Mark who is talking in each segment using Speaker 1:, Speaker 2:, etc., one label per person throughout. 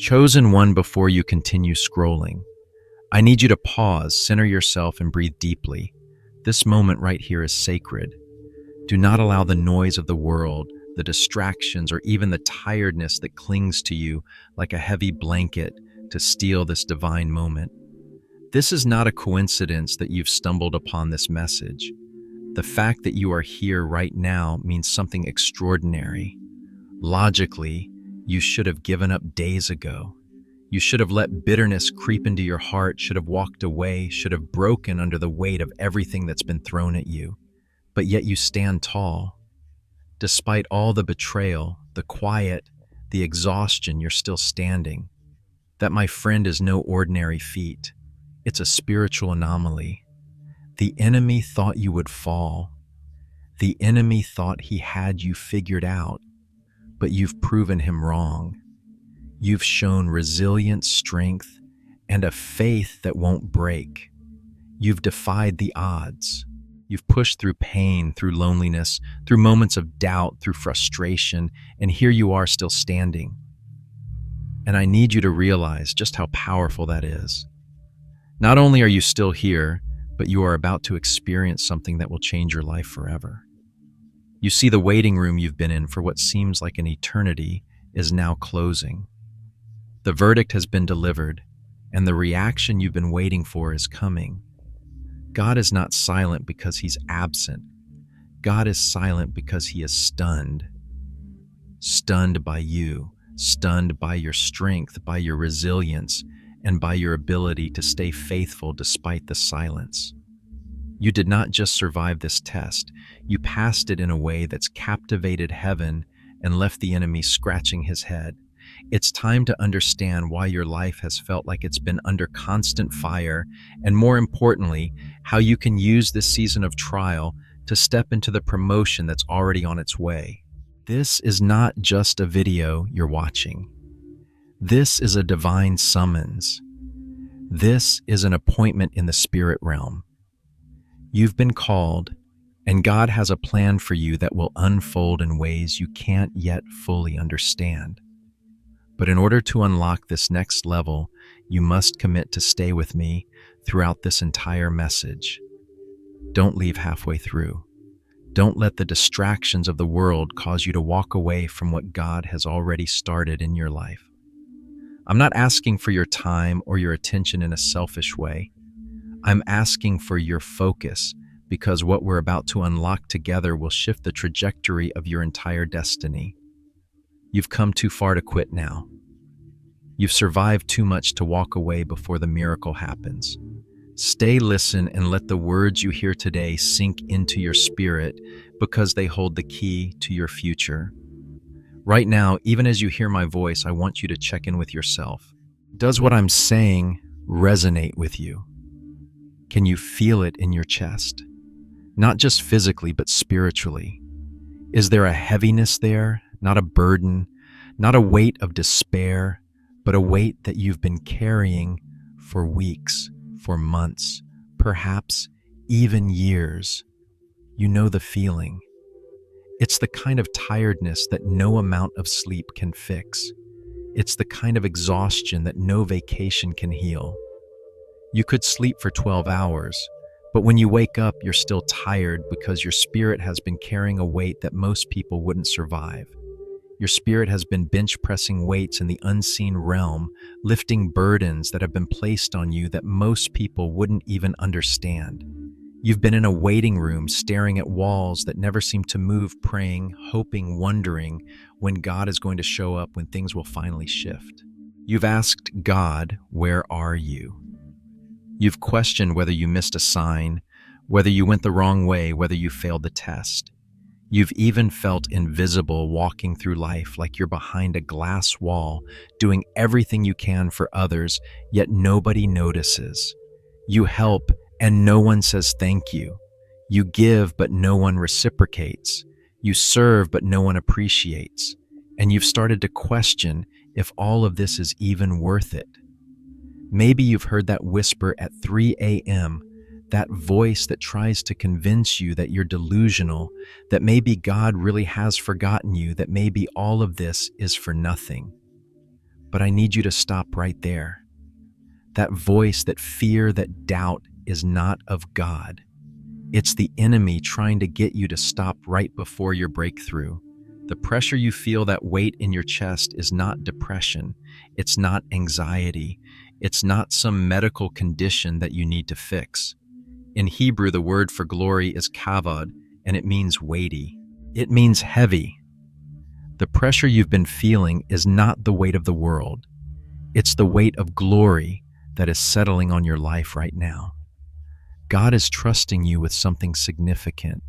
Speaker 1: Chosen one, before you continue scrolling, I need you to pause, center yourself, and breathe deeply. This moment right here is sacred. Do not allow the noise of the world, the distractions, or even the tiredness that clings to you like a heavy blanket to steal this divine moment. This is not a coincidence that you've stumbled upon this message. The fact that you are here right now means something extraordinary. Logically, you should have given up days ago. You should have let bitterness creep into your heart, should have walked away, should have broken under the weight of everything that's been thrown at you. But yet you stand tall. Despite all the betrayal, the quiet, the exhaustion, you're still standing. That, my friend, is no ordinary feat. It's a spiritual anomaly. The enemy thought you would fall. The enemy thought he had you figured out, but you've proven him wrong. You've shown resilience, strength, and a faith that won't break. You've defied the odds. You've pushed through pain, through loneliness, through moments of doubt, through frustration, and here you are still standing. And I need you to realize just how powerful that is. Not only are you still here, but you are about to experience something that will change your life forever. You see, the waiting room you've been in for what seems like an eternity is now closing. The verdict has been delivered, and the reaction you've been waiting for is coming. God is not silent because he's absent. God is silent because he is stunned. Stunned by you, stunned by your strength, by your resilience, and by your ability to stay faithful despite the silence. You did not just survive this test, you passed it in a way that's captivated heaven and left the enemy scratching his head. It's time to understand why your life has felt like it's been under constant fire, and more importantly, how you can use this season of trial to step into the promotion that's already on its way. This is not just a video you're watching. This is a divine summons. This is an appointment in the spirit realm. You've been called, and God has a plan for you that will unfold in ways you can't yet fully understand. But in order to unlock this next level, you must commit to stay with me throughout this entire message. Don't leave halfway through. Don't let the distractions of the world cause you to walk away from what God has already started in your life. I'm not asking for your time or your attention in a selfish way. I'm asking for your focus, because what we're about to unlock together will shift the trajectory of your entire destiny. You've come too far to quit now. You've survived too much to walk away before the miracle happens. Stay, listen, and let the words you hear today sink into your spirit, because they hold the key to your future. Right now, even as you hear my voice, I want you to check in with yourself. Does what I'm saying resonate with you? Can you feel it in your chest? Not just physically, but spiritually. Is there a heaviness there? Not a burden, not a weight of despair, but a weight that you've been carrying for weeks, for months, perhaps even years. You know the feeling. It's the kind of tiredness that no amount of sleep can fix. It's the kind of exhaustion that no vacation can heal. You could sleep for 12 hours, but when you wake up, you're still tired because your spirit has been carrying a weight that most people wouldn't survive. Your spirit has been bench pressing weights in the unseen realm, lifting burdens that have been placed on you that most people wouldn't even understand. You've been in a waiting room staring at walls that never seem to move, praying, hoping, wondering when God is going to show up, when things will finally shift. You've asked God, where are you? You've questioned whether you missed a sign, whether you went the wrong way, whether you failed the test. You've even felt invisible walking through life like you're behind a glass wall, doing everything you can for others, yet nobody notices. You help and no one says thank you. You give but no one reciprocates. You serve but no one appreciates. And you've started to question if all of this is even worth it. Maybe you've heard that whisper at 3 a.m., that voice that tries to convince you that you're delusional, that maybe God really has forgotten you, that maybe all of this is for nothing. But I need you to stop right there. That voice, that fear, that doubt is not of God. It's the enemy trying to get you to stop right before your breakthrough. The pressure you feel, that weight in your chest, is not depression. It's not anxiety. It's not some medical condition that you need to fix. In Hebrew, the word for glory is kavod, and it means weighty. It means heavy. The pressure you've been feeling is not the weight of the world. It's the weight of glory that is settling on your life right now. God is trusting you with something significant.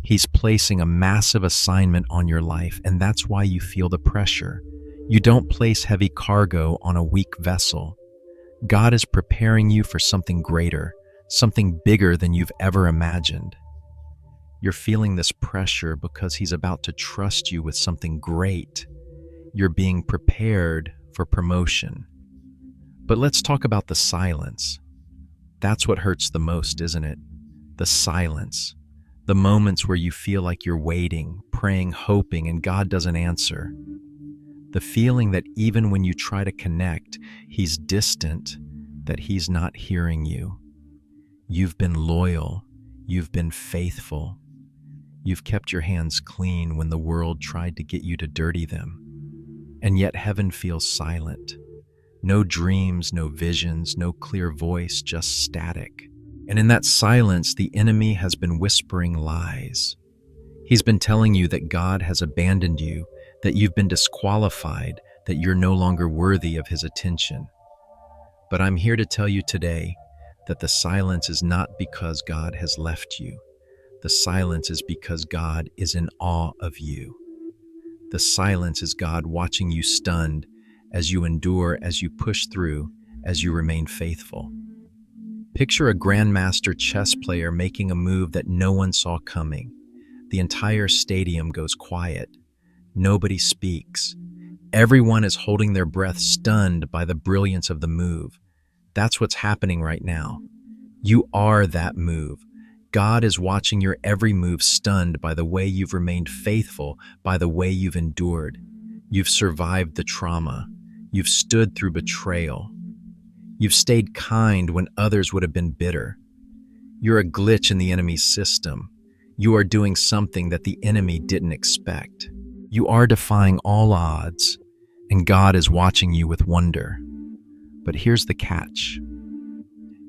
Speaker 1: He's placing a massive assignment on your life, and that's why you feel the pressure. You don't place heavy cargo on a weak vessel. God is preparing you for something greater, something bigger than you've ever imagined. You're feeling this pressure because He's about to trust you with something great. You're being prepared for promotion. But let's talk about the silence. That's what hurts the most, isn't it? The silence. The moments where you feel like you're waiting, praying, hoping, and God doesn't answer. The feeling that even when you try to connect, He's distant, that He's not hearing you. You've been loyal. You've been faithful. You've kept your hands clean when the world tried to get you to dirty them. And yet heaven feels silent. No dreams, no visions, no clear voice, just static. And in that silence, the enemy has been whispering lies. He's been telling you that God has abandoned you, that you've been disqualified, that you're no longer worthy of His attention. But I'm here to tell you today that the silence is not because God has left you. The silence is because God is in awe of you. The silence is God watching you stunned as you endure, as you push through, as you remain faithful. Picture a grandmaster chess player making a move that no one saw coming. The entire stadium goes quiet. Nobody speaks. Everyone is holding their breath, stunned by the brilliance of the move. That's what's happening right now. You are that move. God is watching your every move, stunned by the way you've remained faithful, by the way you've endured. You've survived the trauma. You've stood through betrayal. You've stayed kind when others would have been bitter. You're a glitch in the enemy's system. You are doing something that the enemy didn't expect. You are defying all odds, and God is watching you with wonder. But here's the catch.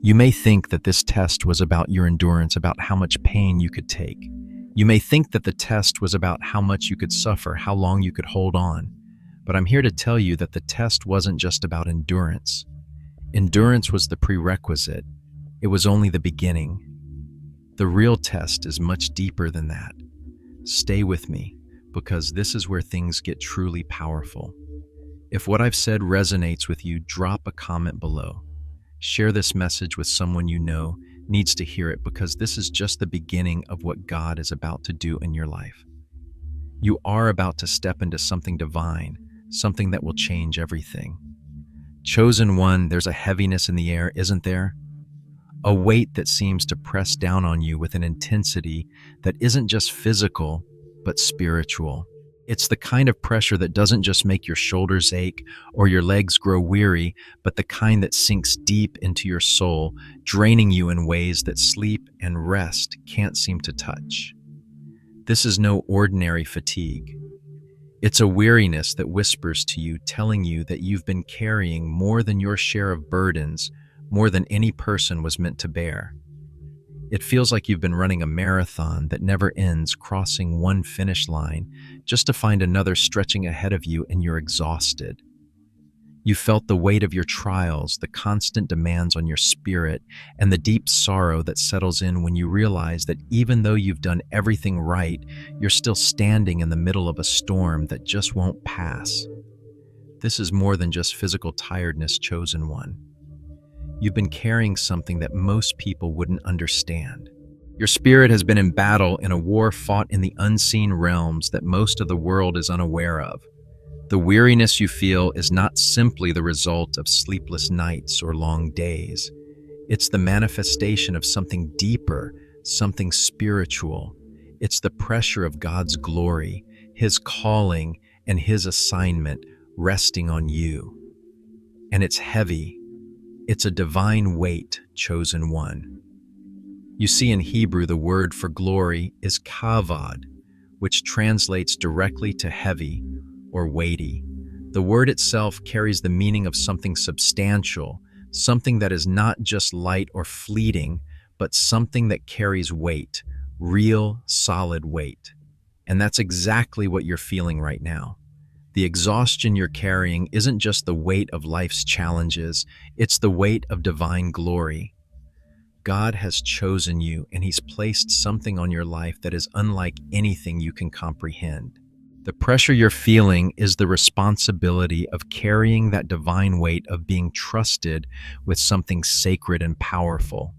Speaker 1: You may think that this test was about your endurance, about how much pain you could take. You may think that the test was about how much you could suffer, how long you could hold on. But I'm here to tell you that the test wasn't just about endurance. Endurance was the prerequisite. It was only the beginning. The real test is much deeper than that. Stay with me, because this is where things get truly powerful. If what I've said resonates with you, drop a comment below. Share this message with someone you know needs to hear it, because this is just the beginning of what God is about to do in your life. You are about to step into something divine, something that will change everything. Chosen one, there's a heaviness in the air, isn't there? A weight that seems to press down on you with an intensity that isn't just physical, but spiritual. It's the kind of pressure that doesn't just make your shoulders ache or your legs grow weary, but the kind that sinks deep into your soul, draining you in ways that sleep and rest can't seem to touch. This is no ordinary fatigue. It's a weariness that whispers to you, telling you that you've been carrying more than your share of burdens, more than any person was meant to bear. It feels like you've been running a marathon that never ends, crossing one finish line, just to find another stretching ahead of you, and you're exhausted. You felt the weight of your trials, the constant demands on your spirit, and the deep sorrow that settles in when you realize that even though you've done everything right, you're still standing in the middle of a storm that just won't pass. This is more than just physical tiredness, chosen one. You've been carrying something that most people wouldn't understand. Your spirit has been in battle, in a war fought in the unseen realms that most of the world is unaware of. The weariness you feel is not simply the result of sleepless nights or long days. It's the manifestation of something deeper, something spiritual. It's the pressure of God's glory, His calling, and His assignment resting on you. and it's heavy. It's a divine weight, chosen one. You see, in Hebrew, the word for glory is kavod, which translates directly to heavy or weighty. The word itself carries the meaning of something substantial, something that is not just light or fleeting, but something that carries weight, real, solid weight. And that's exactly what you're feeling right now. The exhaustion you're carrying isn't just the weight of life's challenges, it's the weight of divine glory. God has chosen you, and He's placed something on your life that is unlike anything you can comprehend. The pressure you're feeling is the responsibility of carrying that divine weight of being trusted with something sacred and powerful.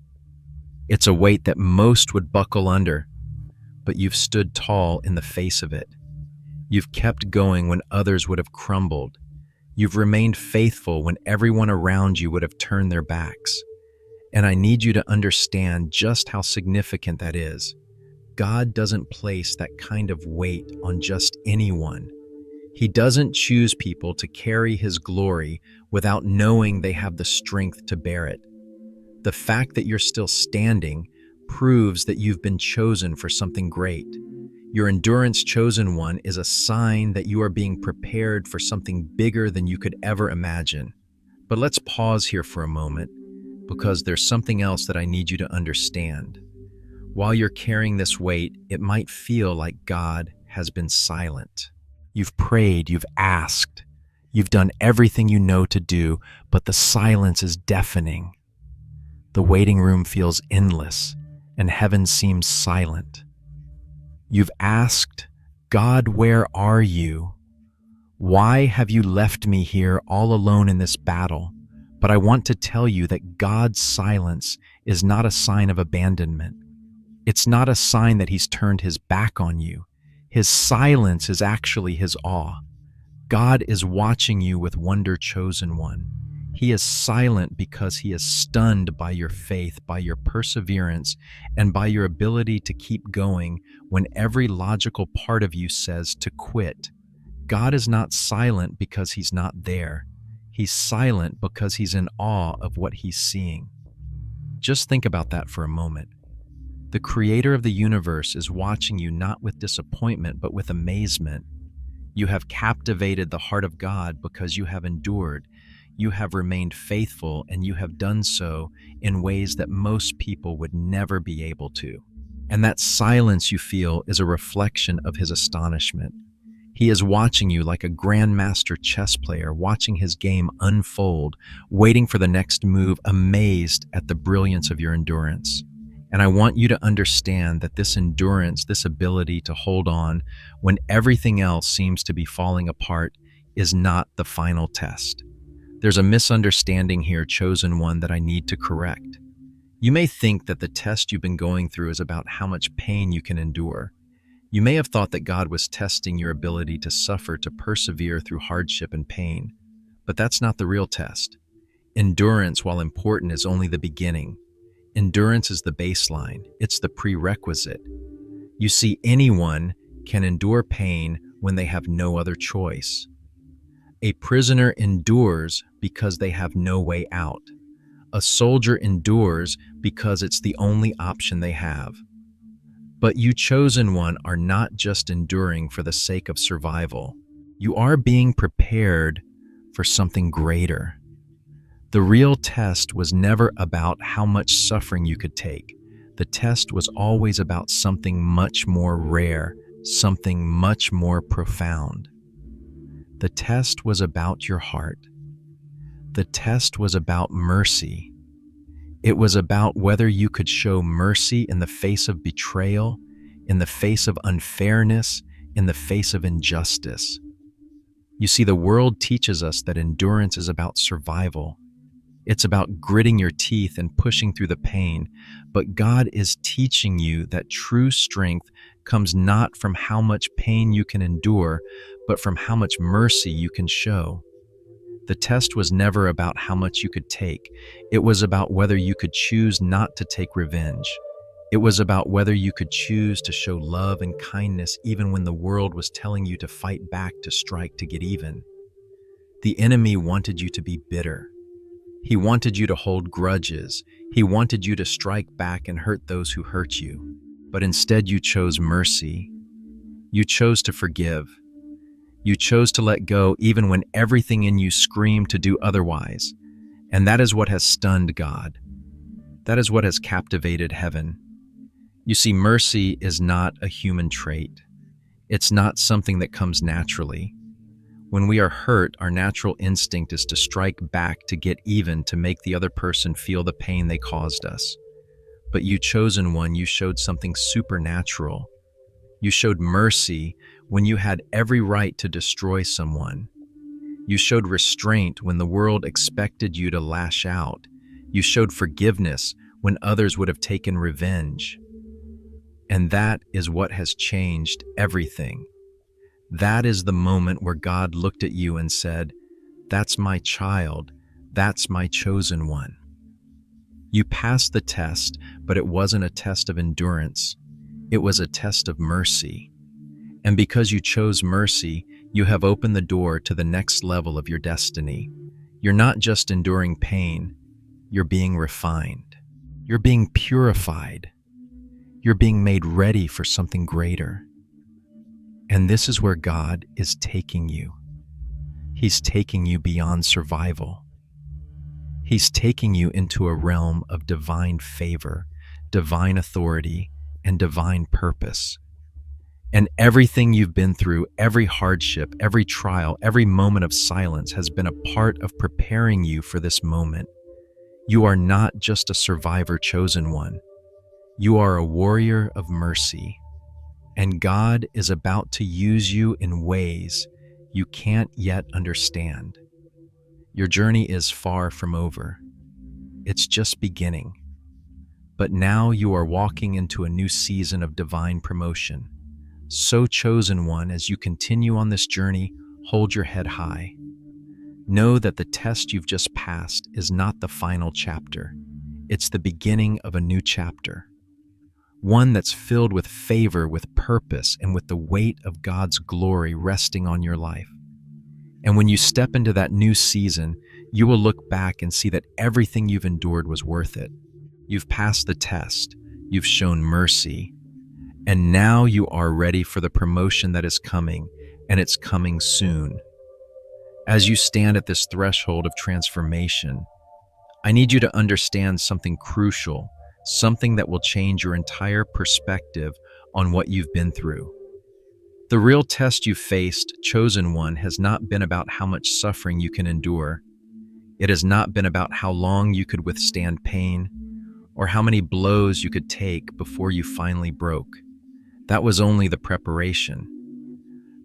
Speaker 1: It's a weight that most would buckle under, but you've stood tall in the face of it. You've kept going when others would have crumbled. You've remained faithful when everyone around you would have turned their backs. And I need you to understand just how significant that is. God doesn't place that kind of weight on just anyone. He doesn't choose people to carry His glory without knowing they have the strength to bear it. The fact that you're still standing proves that you've been chosen for something great. Your endurance, chosen one, is a sign that you are being prepared for something bigger than you could ever imagine. But let's pause here for a moment, because there's something else that I need you to understand. While you're carrying this weight, it might feel like God has been silent. You've prayed, you've asked, you've done everything you know to do, but the silence is deafening. The waiting room feels endless, and heaven seems silent. You've asked, God, where are you? Why have you left me here all alone in this battle? But I want to tell you that God's silence is not a sign of abandonment. It's not a sign that He's turned His back on you. His silence is actually His awe. God is watching you with wonder, chosen one. He is silent because He is stunned by your faith, by your perseverance, and by your ability to keep going when every logical part of you says to quit. God is not silent because He's not there. He's silent because He's in awe of what He's seeing. Just think about that for a moment. The Creator of the universe is watching you not with disappointment, but with amazement. You have captivated the heart of God because you have endured. You have remained faithful, and you have done so in ways that most people would never be able to. And that silence you feel is a reflection of His astonishment. He is watching you like a grandmaster chess player watching his game unfold, waiting for the next move, amazed at the brilliance of your endurance. And I want you to understand that this endurance, this ability to hold on when everything else seems to be falling apart, is not the final test. There's a misunderstanding here, chosen one, that I need to correct. You may think that the test you've been going through is about how much pain you can endure. You may have thought that God was testing your ability to suffer, to persevere through hardship and pain. But that's not the real test. Endurance, while important, is only the beginning. Endurance is the baseline. It's the prerequisite. You see, anyone can endure pain when they have no other choice. A prisoner endures because they have no way out. A soldier endures because it's the only option they have. But you, chosen one, are not just enduring for the sake of survival. You are being prepared for something greater. The real test was never about how much suffering you could take. The test was always about something much more rare, something much more profound. The test was about your heart. The test was about mercy. It was about whether you could show mercy in the face of betrayal, in the face of unfairness, in the face of injustice. You see, the world teaches us that endurance is about survival. It's about gritting your teeth and pushing through the pain. But God is teaching you that true strength comes not from how much pain you can endure, but from how much mercy you can show. The test was never about how much you could take. It was about whether you could choose not to take revenge. It was about whether you could choose to show love and kindness even when the world was telling you to fight back, to strike, to get even. The enemy wanted you to be bitter. He wanted you to hold grudges. He wanted you to strike back and hurt those who hurt you. But instead you chose mercy. You chose to forgive. You chose to let go even when everything in you screamed to do otherwise. And that is what has stunned God. That is what has captivated heaven. You see, mercy is not a human trait. It's not something that comes naturally. When we are hurt, our natural instinct is to strike back, to get even, to make the other person feel the pain they caused us. But you chosen one, you showed something supernatural. You showed mercy when you had every right to destroy someone. You showed restraint when the world expected you to lash out. You showed forgiveness when others would have taken revenge. And that is what has changed everything. That is the moment where God looked at you and said, "That's my child. That's my chosen one." You passed the test, but it wasn't a test of endurance. It was a test of mercy. And because you chose mercy, you have opened the door to the next level of your destiny. You're not just enduring pain, you're being refined. You're being purified. You're being made ready for something greater. And this is where God is taking you. He's taking you beyond survival. He's taking you into a realm of divine favor, divine authority, and divine purpose. And everything you've been through, every hardship, every trial, every moment of silence has been a part of preparing you for this moment. You are not just a survivor chosen one. You are a warrior of mercy. And God is about to use you in ways you can't yet understand. Your journey is far from over. It's just beginning. But now you are walking into a new season of divine promotion. So, chosen one, as you continue on this journey, hold your head high. Know that the test you've just passed is not the final chapter. It's the beginning of a new chapter. One that's filled with favor, with purpose, and with the weight of God's glory resting on your life. And when you step into that new season, you will look back and see that everything you've endured was worth it. You've passed the test, you've shown mercy, and now you are ready for the promotion that is coming, and it's coming soon. As you stand at this threshold of transformation, I need you to understand something crucial, something that will change your entire perspective on what you've been through. The real test you faced, chosen one, has not been about how much suffering you can endure. It has not been about how long you could withstand pain, or how many blows you could take before you finally broke. That was only the preparation.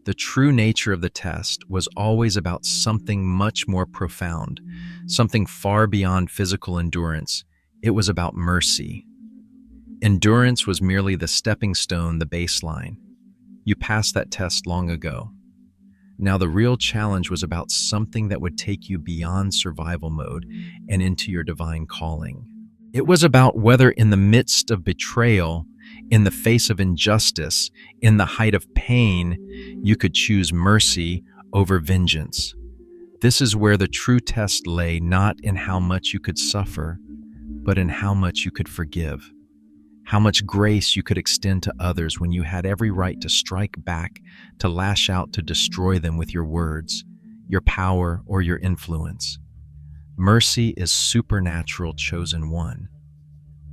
Speaker 1: The true nature of the test was always about something much more profound, something far beyond physical endurance. It was about mercy. Endurance was merely the stepping stone, the baseline. You passed that test long ago. Now the real challenge was about something that would take you beyond survival mode and into your divine calling. It was about whether in the midst of betrayal, in the face of injustice, in the height of pain, you could choose mercy over vengeance. This is where the true test lay, not in how much you could suffer, but in how much you could forgive. How much grace you could extend to others when you had every right to strike back, to lash out, to destroy them with your words, your power, or your influence. Mercy is supernatural, chosen one.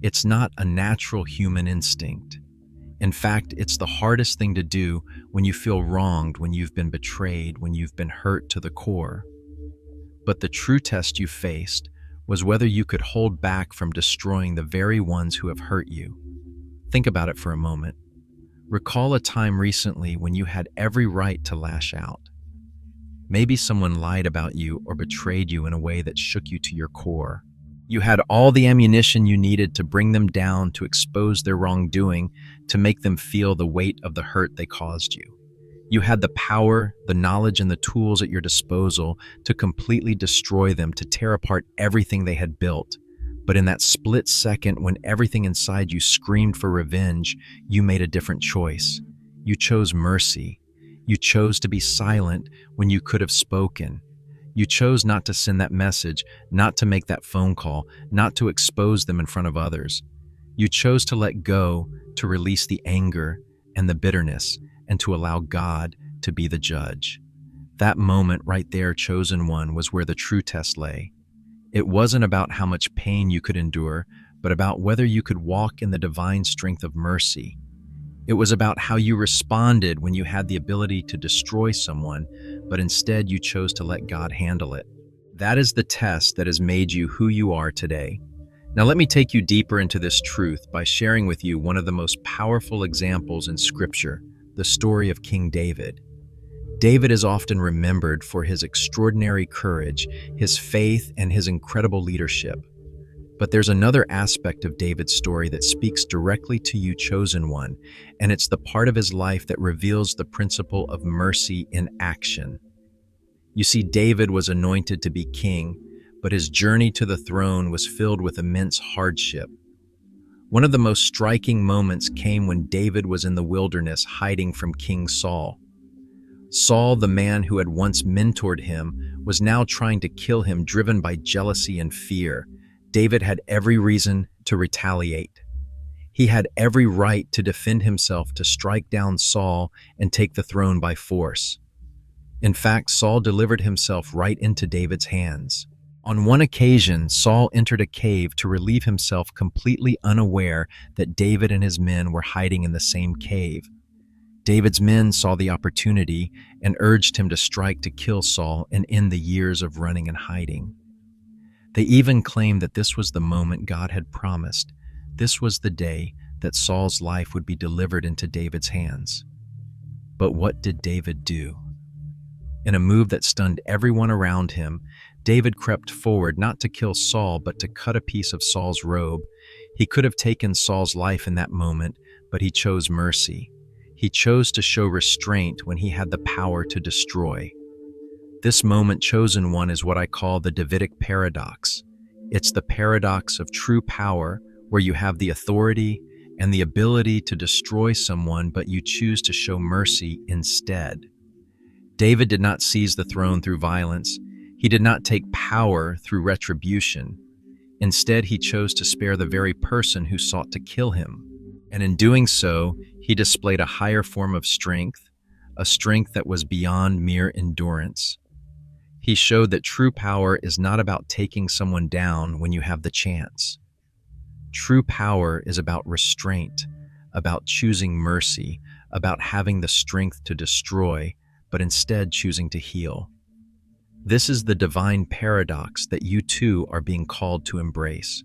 Speaker 1: It's not a natural human instinct. In fact, it's the hardest thing to do when you feel wronged, when you've been betrayed, when you've been hurt to the core. But the true test you faced was whether you could hold back from destroying the very ones who have hurt you. Think about it for a moment. Recall a time recently when you had every right to lash out. Maybe someone lied about you or betrayed you in a way that shook you to your core. You had all the ammunition you needed to bring them down, to expose their wrongdoing, to make them feel the weight of the hurt they caused you. You had the power, the knowledge, and the tools at your disposal to completely destroy them, to tear apart everything they had built. But in that split second, when everything inside you screamed for revenge, you made a different choice. You chose mercy. You chose to be silent when you could have spoken. You chose not to send that message, not to make that phone call, not to expose them in front of others. You chose to let go, to release the anger and the bitterness, and to allow God to be the judge. That moment right there, chosen one, was where the true test lay. It wasn't about how much pain you could endure, but about whether you could walk in the divine strength of mercy. It was about how you responded when you had the ability to destroy someone, but instead you chose to let God handle it. That is the test that has made you who you are today. Now let me take you deeper into this truth by sharing with you one of the most powerful examples in Scripture, the story of King David. David is often remembered for his extraordinary courage, his faith, and his incredible leadership. But there's another aspect of David's story that speaks directly to you, chosen one, and it's the part of his life that reveals the principle of mercy in action. You see, David was anointed to be king, but his journey to the throne was filled with immense hardship. One of the most striking moments came when David was in the wilderness hiding from King Saul. Saul, the man who had once mentored him, was now trying to kill him, driven by jealousy and fear. David had every reason to retaliate. He had every right to defend himself, to strike down Saul and take the throne by force. In fact, Saul delivered himself right into David's hands. On one occasion, Saul entered a cave to relieve himself, completely unaware that David and his men were hiding in the same cave. David's men saw the opportunity and urged him to strike to kill Saul and end the years of running and hiding. They even claimed that this was the moment God had promised. This was the day that Saul's life would be delivered into David's hands. But what did David do? In a move that stunned everyone around him, David crept forward, not to kill Saul, but to cut a piece of Saul's robe. He could have taken Saul's life in that moment, but he chose mercy. He chose to show restraint when he had the power to destroy. This moment, chosen one, is what I call the Davidic paradox. It's the paradox of true power, where you have the authority and the ability to destroy someone, but you choose to show mercy instead. David did not seize the throne through violence. He did not take power through retribution. Instead, he chose to spare the very person who sought to kill him. And in doing so, he displayed a higher form of strength, a strength that was beyond mere endurance. He showed that true power is not about taking someone down when you have the chance. True power is about restraint, about choosing mercy, about having the strength to destroy, but instead choosing to heal. This is the divine paradox that you too are being called to embrace.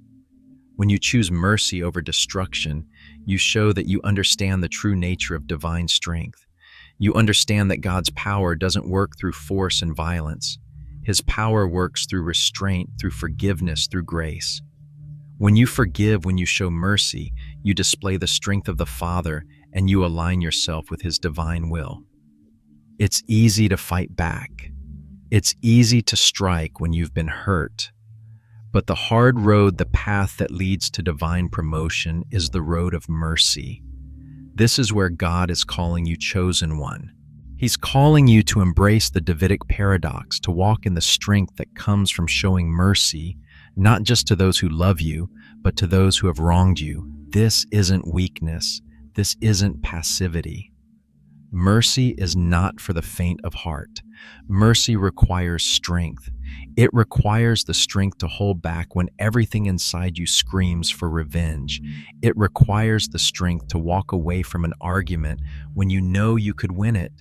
Speaker 1: When you choose mercy over destruction, you show that you understand the true nature of divine strength. You understand that God's power doesn't work through force and violence. His power works through restraint, through forgiveness, through grace. When you forgive, when you show mercy, you display the strength of the Father and you align yourself with His divine will. It's easy to fight back. It's easy to strike when you've been hurt. But the hard road, the path that leads to divine promotion, is the road of mercy. This is where God is calling you, chosen one. He's calling you to embrace the Davidic paradox, to walk in the strength that comes from showing mercy, not just to those who love you, but to those who have wronged you. This isn't weakness. This isn't passivity. Mercy is not for the faint of heart. Mercy requires strength. It requires the strength to hold back when everything inside you screams for revenge. It requires the strength to walk away from an argument when you know you could win it.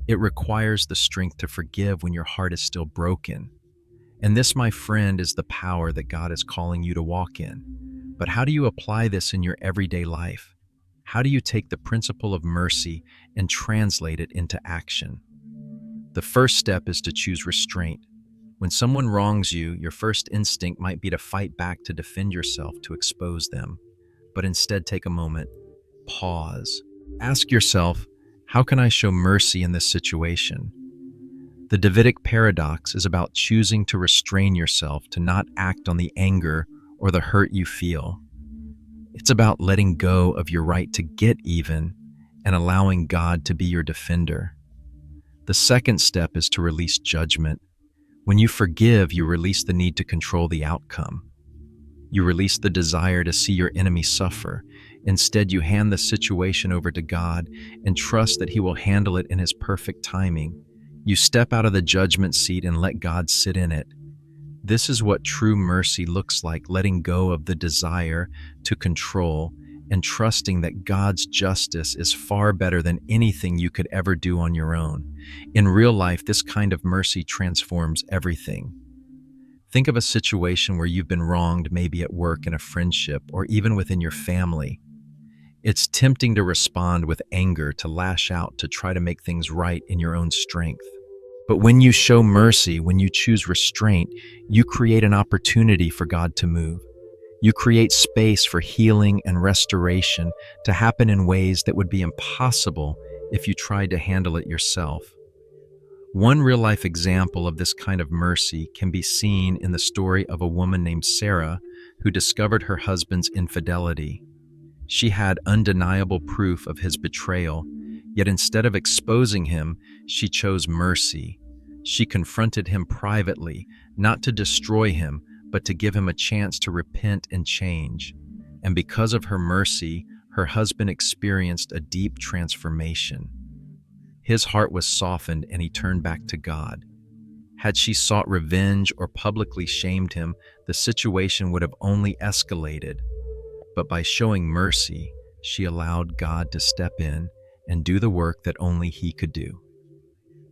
Speaker 1: It requires the strength to forgive when your heart is still broken. And this, my friend, is the power that God is calling you to walk in. But how do you apply this in your everyday life? How do you take the principle of mercy and translate it into action? The first step is to choose restraint. When someone wrongs you, your first instinct might be to fight back, to defend yourself, to expose them. But instead, take a moment, pause. Ask yourself, how can I show mercy in this situation? The Davidic paradox is about choosing to restrain yourself, to not act on the anger or the hurt you feel. It's about letting go of your right to get even and allowing God to be your defender. The second step is to release judgment. When you forgive, you release the need to control the outcome. You release the desire to see your enemy suffer. Instead, you hand the situation over to God and trust that He will handle it in His perfect timing. You step out of the judgment seat and let God sit in it. This is what true mercy looks like, letting go of the desire to control and trusting that God's justice is far better than anything you could ever do on your own. In real life, this kind of mercy transforms everything. Think of a situation where you've been wronged, maybe at work, in a friendship, or even within your family. It's tempting to respond with anger, to lash out, to try to make things right in your own strength. But when you show mercy, when you choose restraint, you create an opportunity for God to move. You create space for healing and restoration to happen in ways that would be impossible if you tried to handle it yourself. One real-life example of this kind of mercy can be seen in the story of a woman named Sarah who discovered her husband's infidelity. She had undeniable proof of his betrayal, yet instead of exposing him, she chose mercy. She confronted him privately, not to destroy him, but to give him a chance to repent and change. And because of her mercy, her husband experienced a deep transformation. His heart was softened and he turned back to God. Had she sought revenge or publicly shamed him, the situation would have only escalated. But by showing mercy, she allowed God to step in and do the work that only He could do.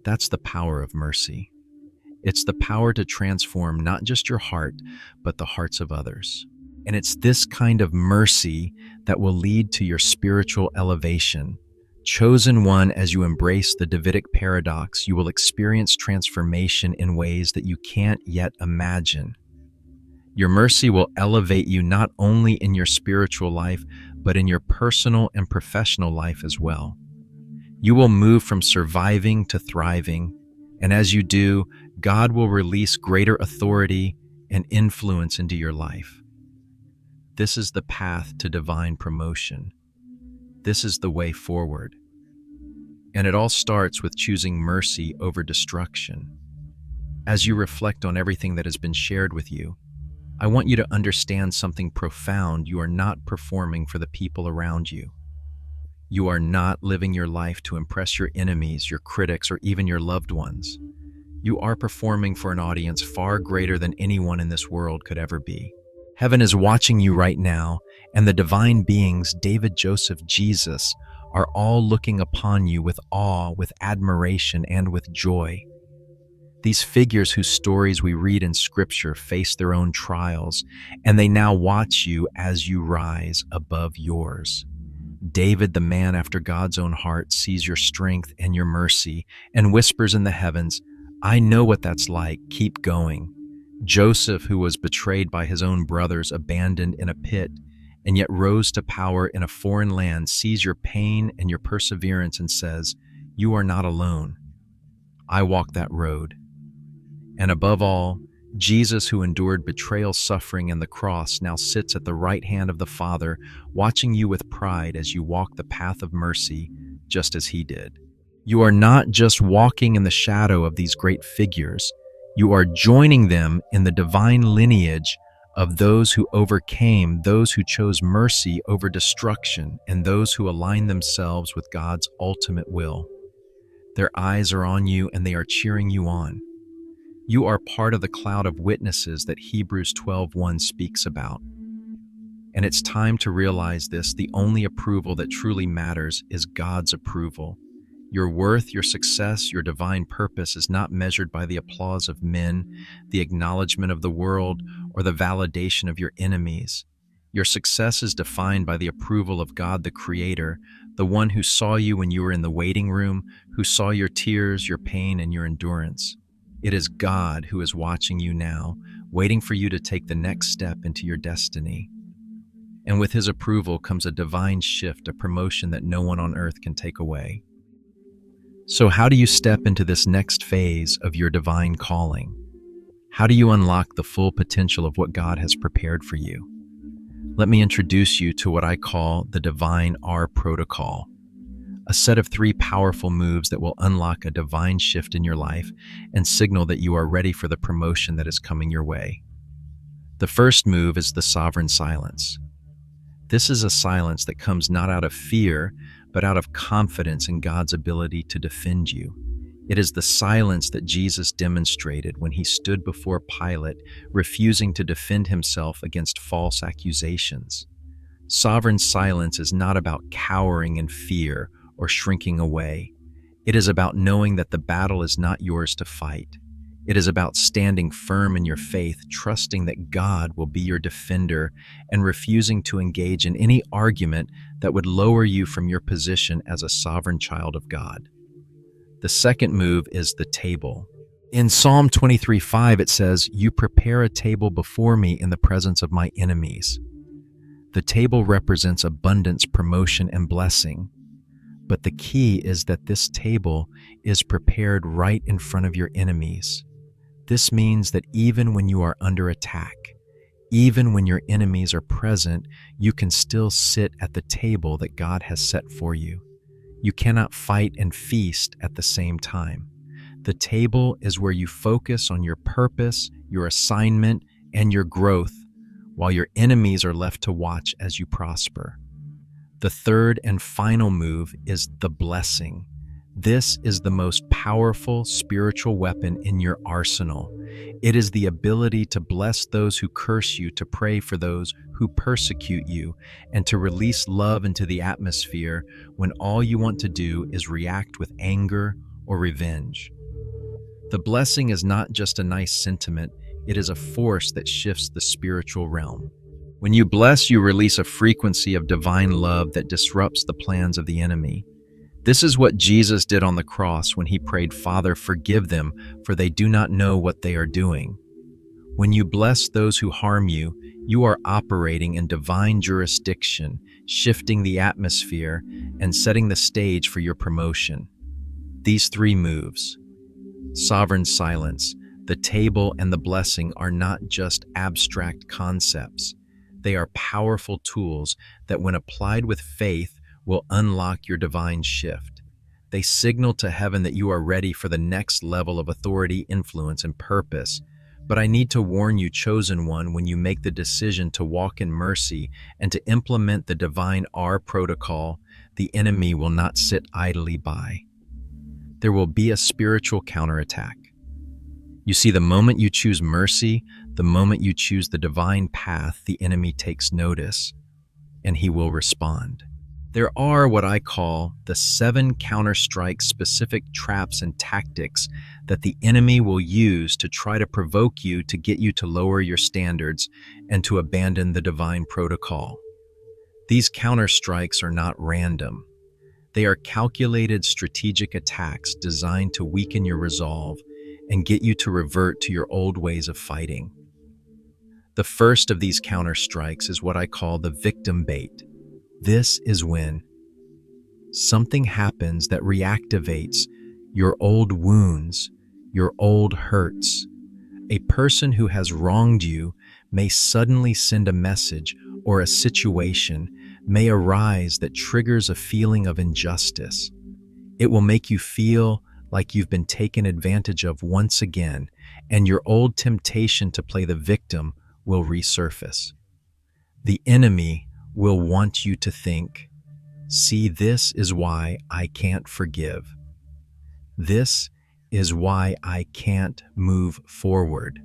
Speaker 1: That's the power of mercy. It's the power to transform not just your heart, but the hearts of others. And it's this kind of mercy that will lead to your spiritual elevation. Chosen one, as you embrace the Davidic paradox, you will experience transformation in ways that you can't yet imagine. Your mercy will elevate you not only in your spiritual life, but in your personal and professional life as well. You will move from surviving to thriving, and as you do, God will release greater authority and influence into your life. This is the path to divine promotion. This is the way forward. And it all starts with choosing mercy over destruction. As you reflect on everything that has been shared with you, I want you to understand something profound. You are not performing for the people around you. You are not living your life to impress your enemies, your critics, or even your loved ones. You are performing for an audience far greater than anyone in this world could ever be. Heaven is watching you right now, and the divine beings, David, Joseph, Jesus, are all looking upon you with awe, with admiration, and with joy. These figures whose stories we read in Scripture face their own trials, and they now watch you as you rise above yours. David, the man after God's own heart, sees your strength and your mercy and whispers in the heavens, "I know what that's like, keep going." Joseph, who was betrayed by his own brothers, abandoned in a pit, and yet rose to power in a foreign land, sees your pain and your perseverance and says, "You are not alone. I walk that road." And above all, Jesus, who endured betrayal, suffering, and the cross, now sits at the right hand of the Father, watching you with pride as you walk the path of mercy, just as He did. You are not just walking in the shadow of these great figures, you are joining them in the divine lineage of those who overcame, those who chose mercy over destruction, and those who align themselves with God's ultimate will. Their eyes are on you and they are cheering you on. You are part of the cloud of witnesses that Hebrews 12:1 speaks about. And it's time to realize this: the only approval that truly matters is God's approval. Your worth, your success, your divine purpose is not measured by the applause of men, the acknowledgement of the world, or the validation of your enemies. Your success is defined by the approval of God, the Creator, the one who saw you when you were in the waiting room, who saw your tears, your pain, and your endurance. It is God who is watching you now, waiting for you to take the next step into your destiny. And with His approval comes a divine shift, a promotion that no one on earth can take away. So how do you step into this next phase of your divine calling? How do you unlock the full potential of what God has prepared for you? Let me introduce you to what I call the Divine R Protocol, a set of 3 powerful moves that will unlock a divine shift in your life and signal that you are ready for the promotion that is coming your way. The first move is the sovereign silence. This is a silence that comes not out of fear, but out of confidence in God's ability to defend you. It is the silence that Jesus demonstrated when he stood before Pilate, refusing to defend himself against false accusations. Sovereign silence is not about cowering in fear or shrinking away. It is about knowing that the battle is not yours to fight. It is about standing firm in your faith, trusting that God will be your defender, and refusing to engage in any argument that would lower you from your position as a sovereign child of God. The second move is the table. In Psalm 23:5, it says, "You prepare a table before me in the presence of my enemies." The table represents abundance, promotion, and blessing. But the key is that this table is prepared right in front of your enemies. This means that even when you are under attack, even when your enemies are present, you can still sit at the table that God has set for you. You cannot fight and feast at the same time. The table is where you focus on your purpose, your assignment, and your growth, while your enemies are left to watch as you prosper. The third and final move is the blessing. This is the most powerful spiritual weapon in your arsenal. It is the ability to bless those who curse you, to pray for those who persecute you, and to release love into the atmosphere when all you want to do is react with anger or revenge. The blessing is not just a nice sentiment, it is a force that shifts the spiritual realm. When you bless, you release a frequency of divine love that disrupts the plans of the enemy. This is what Jesus did on the cross when he prayed, "Father, forgive them, for they do not know what they are doing." When you bless those who harm you, you are operating in divine jurisdiction, shifting the atmosphere and setting the stage for your promotion. These 3 moves, sovereign silence, the table, and the blessing, are not just abstract concepts. They are powerful tools that, when applied with faith, will unlock your divine shift. They signal to heaven that you are ready for the next level of authority, influence, and purpose. But I need to warn you, chosen one, when you make the decision to walk in mercy and to implement the divine R protocol, the enemy will not sit idly by. There will be a spiritual counterattack. You see, the moment you choose mercy, the moment you choose the divine path, the enemy takes notice, and he will respond. There are what I call the 7 counterstrike specific traps and tactics that the enemy will use to try to provoke you, to get you to lower your standards and to abandon the divine protocol. These counterstrikes are not random. They are calculated strategic attacks designed to weaken your resolve and get you to revert to your old ways of fighting. The first of these counterstrikes is what I call the victim bait. This is when something happens that reactivates your old wounds, your old hurts. A person who has wronged you may suddenly send a message, or a situation may arise that triggers a feeling of injustice. It will make you feel like you've been taken advantage of once again, and your old temptation to play the victim will resurface. The enemy will want you to think, "See, this is why I can't forgive. This is why I can't move forward."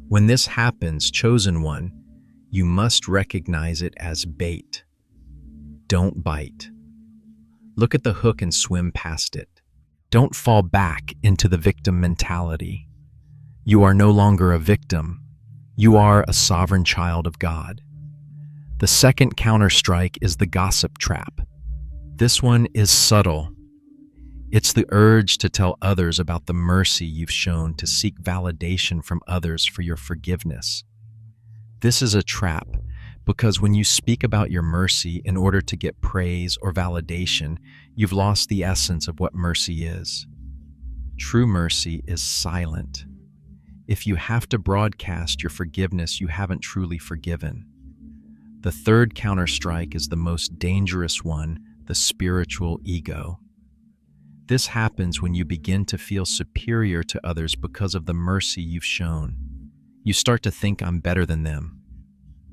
Speaker 1: When this happens, chosen one, you must recognize it as bait. Don't bite. Look at the hook and swim past it. Don't fall back into the victim mentality. You are no longer a victim. You are a sovereign child of God. The second counterstrike is the gossip trap. This one is subtle. It's the urge to tell others about the mercy you've shown, to seek validation from others for your forgiveness. This is a trap because when you speak about your mercy in order to get praise or validation, you've lost the essence of what mercy is. True mercy is silent. If you have to broadcast your forgiveness, you haven't truly forgiven. The third counterstrike is the most dangerous one, the spiritual ego. This happens when you begin to feel superior to others because of the mercy you've shown. You start to think, I'm better than them.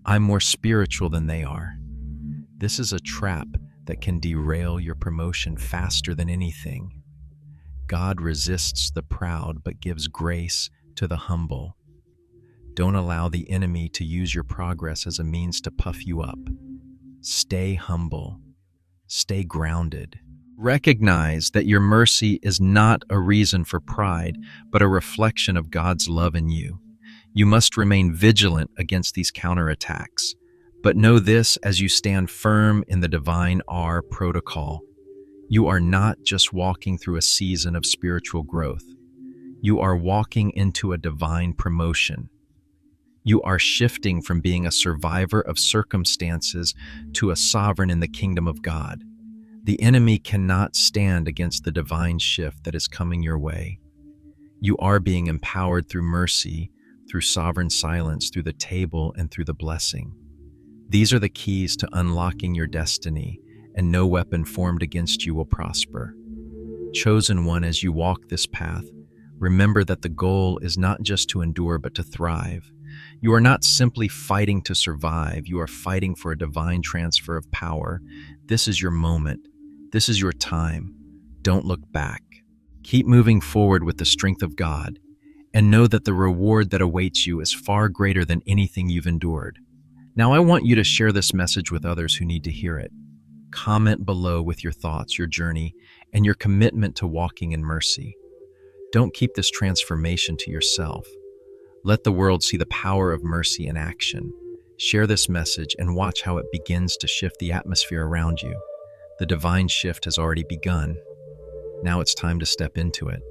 Speaker 1: I'm more spiritual than they are. This is a trap that can derail your promotion faster than anything. God resists the proud but gives grace to the humble. Don't allow the enemy to use your progress as a means to puff you up. Stay humble. Stay grounded. Recognize that your mercy is not a reason for pride, but a reflection of God's love in you. You must remain vigilant against these counterattacks. But know this as you stand firm in the divine R protocol. You are not just walking through a season of spiritual growth. You are walking into a divine promotion. You are shifting from being a survivor of circumstances to a sovereign in the kingdom of God. The enemy cannot stand against the divine shift that is coming your way. You are being empowered through mercy, through sovereign silence, through the table, and through the blessing. These are the keys to unlocking your destiny, and no weapon formed against you will prosper. Chosen one, as you walk this path, remember that the goal is not just to endure, but to thrive. You are not simply fighting to survive, you are fighting for a divine transfer of power. This is your moment. This is your time. Don't look back. Keep moving forward with the strength of God, and know that the reward that awaits you is far greater than anything you've endured. Now, I want you to share this message with others who need to hear it. Comment below with your thoughts, your journey, and your commitment to walking in mercy. Don't keep this transformation to yourself. Let the world see the power of mercy in action. Share this message and watch how it begins to shift the atmosphere around you. The divine shift has already begun. Now it's time to step into it.